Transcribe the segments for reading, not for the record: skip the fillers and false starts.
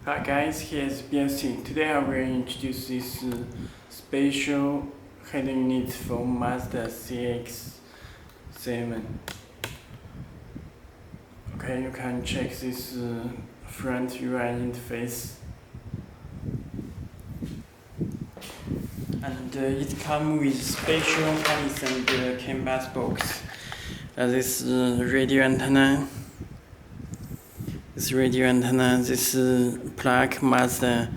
Hi guys, here's Belsee. Today I will introduce this special head unit from Mazda CX-7. Okay, you can check this front UI interface. And it comes with special harness and canvas box. This radio antenna. This radio antenna, this plug Mazda,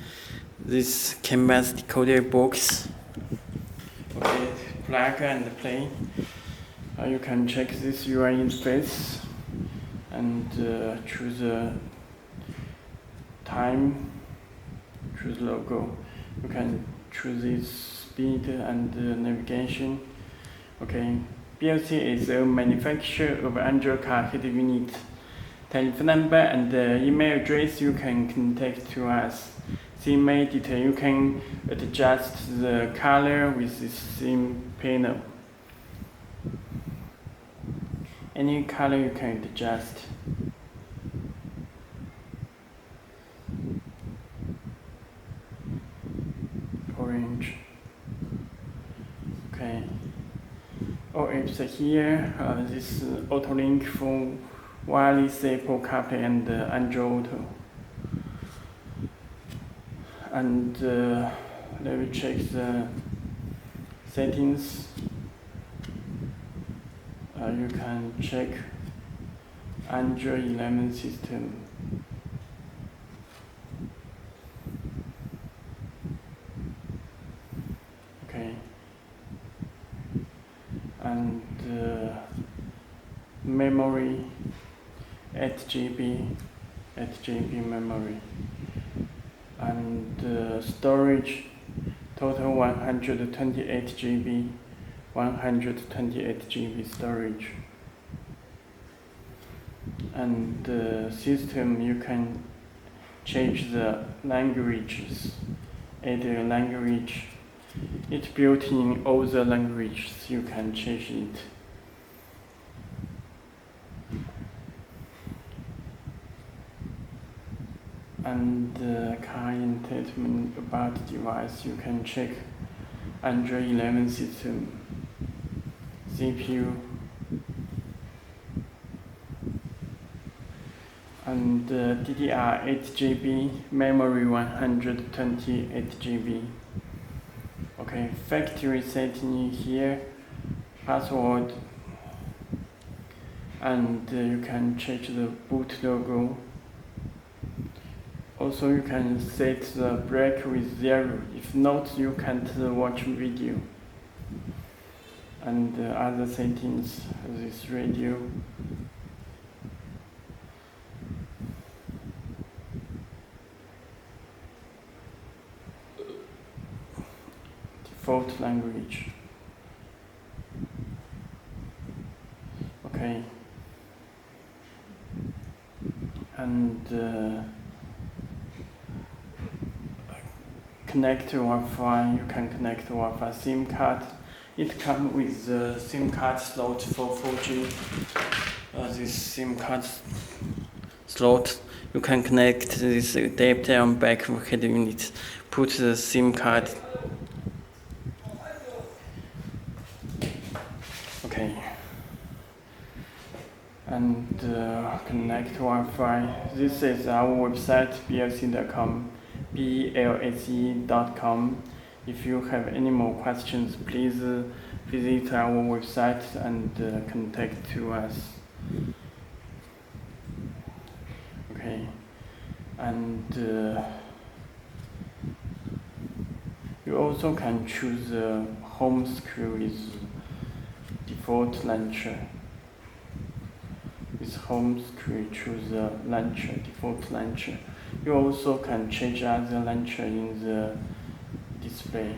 this canvas decoder box. Okay, plug and play. You can check this UI interface and choose time, choose logo. You can choose this speed and navigation. Okay, Belsee is a manufacturer of Android car head unit. Telephone number and email address you can contact to us. Email detail you can adjust the color with this theme panel. Any color you can adjust. Orange. Okay. All apps are here. This auto link for wireless Apple CarPlay and Android Auto. And let me check the settings. You can check Android 11 system. Okay. And memory 8GB memory, and storage total 128GB storage, and system you can change the languages, add a language. It's built in all the languages, you can change it. And car entertainment about device, you can check Android 11 system, CPU, and DDR 8GB, memory 128GB. Okay, factory setting here, password, and you can change the boot logo. Also, you can set the brake with 0. If not, you can't watch video. And other settings, this radio. Default language. Okay. And connect to Wi-Fi, you can connect to Wi-Fi SIM card. It comes with the SIM card slot for 4G. This SIM card slot, you can connect this adapter on back of head unit. Put the SIM card. Okay. And connect to Wi-Fi. This is our website, belsee.com. Belsee.com. If you have any more questions, please visit our website and contact to us. Okay, and you also can choose the home screen with default launcher. With home screen, choose the launcher, default launcher. You also can change other launcher in the display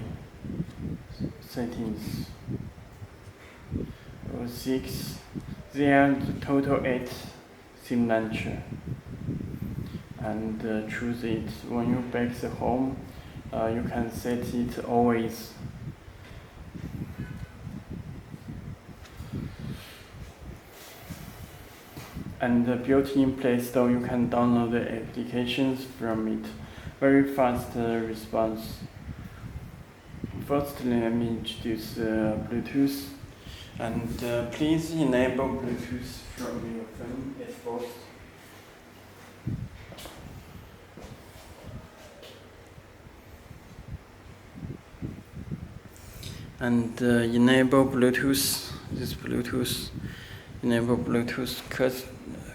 settings. 6. There are total 8 SIM launcher. And choose it. When you back the home, you can set it always. and built-in Play Store, you can download the applications from it. Very fast response. Firstly, let me introduce Bluetooth, and please enable Bluetooth from your phone at first. And enable Bluetooth, enable Bluetooth,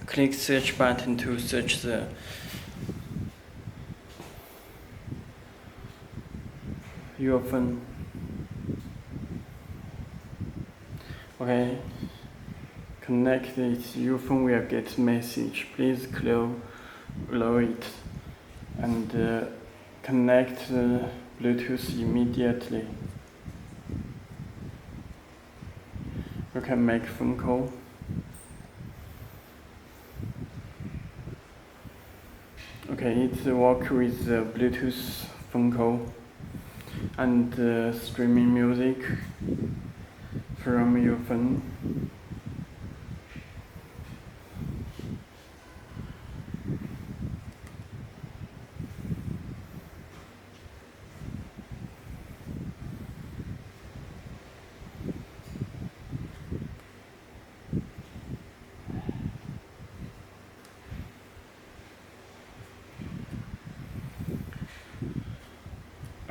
click search button to search your phone. Okay, connect it, your phone will get message. Please close it and connect Bluetooth immediately. You can make phone call. Okay, it works with the Bluetooth phone call and streaming music from your phone.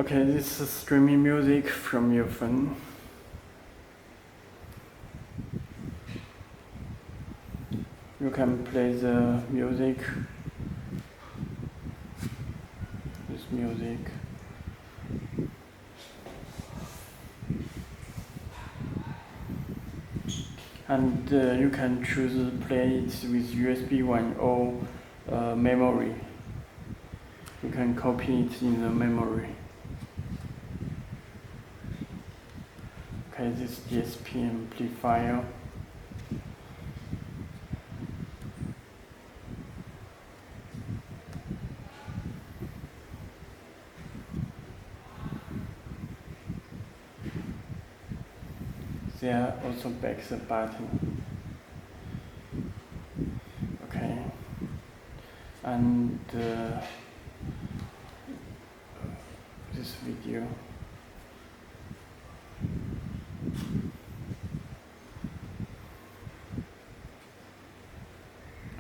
Okay, this is streaming music from your phone. You can play the music. This music. And you can choose play it with USB 1 or memory. You can copy it in the memory. Okay, this DSP amplifier. There are also back the button. Okay, and this video.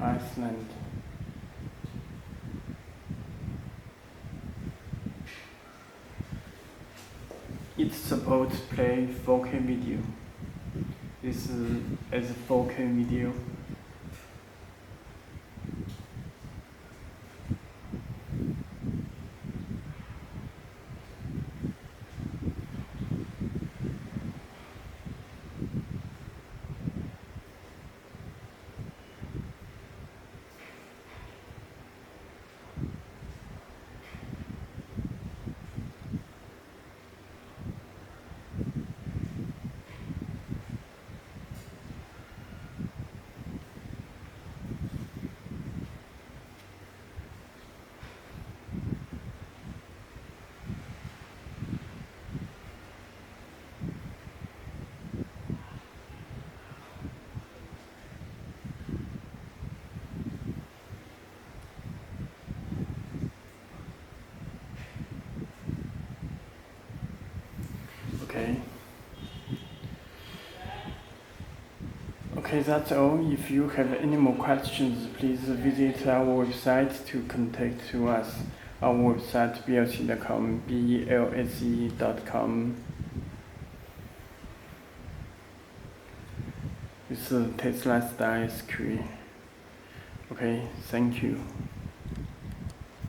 Iceland. It supports play 4K video. This is a 4K video. Okay, that's all. If you have any more questions, please visit our website to contact to us. Our website belsee.com, belsee.com. It's a Tesla style screen. Okay, thank you.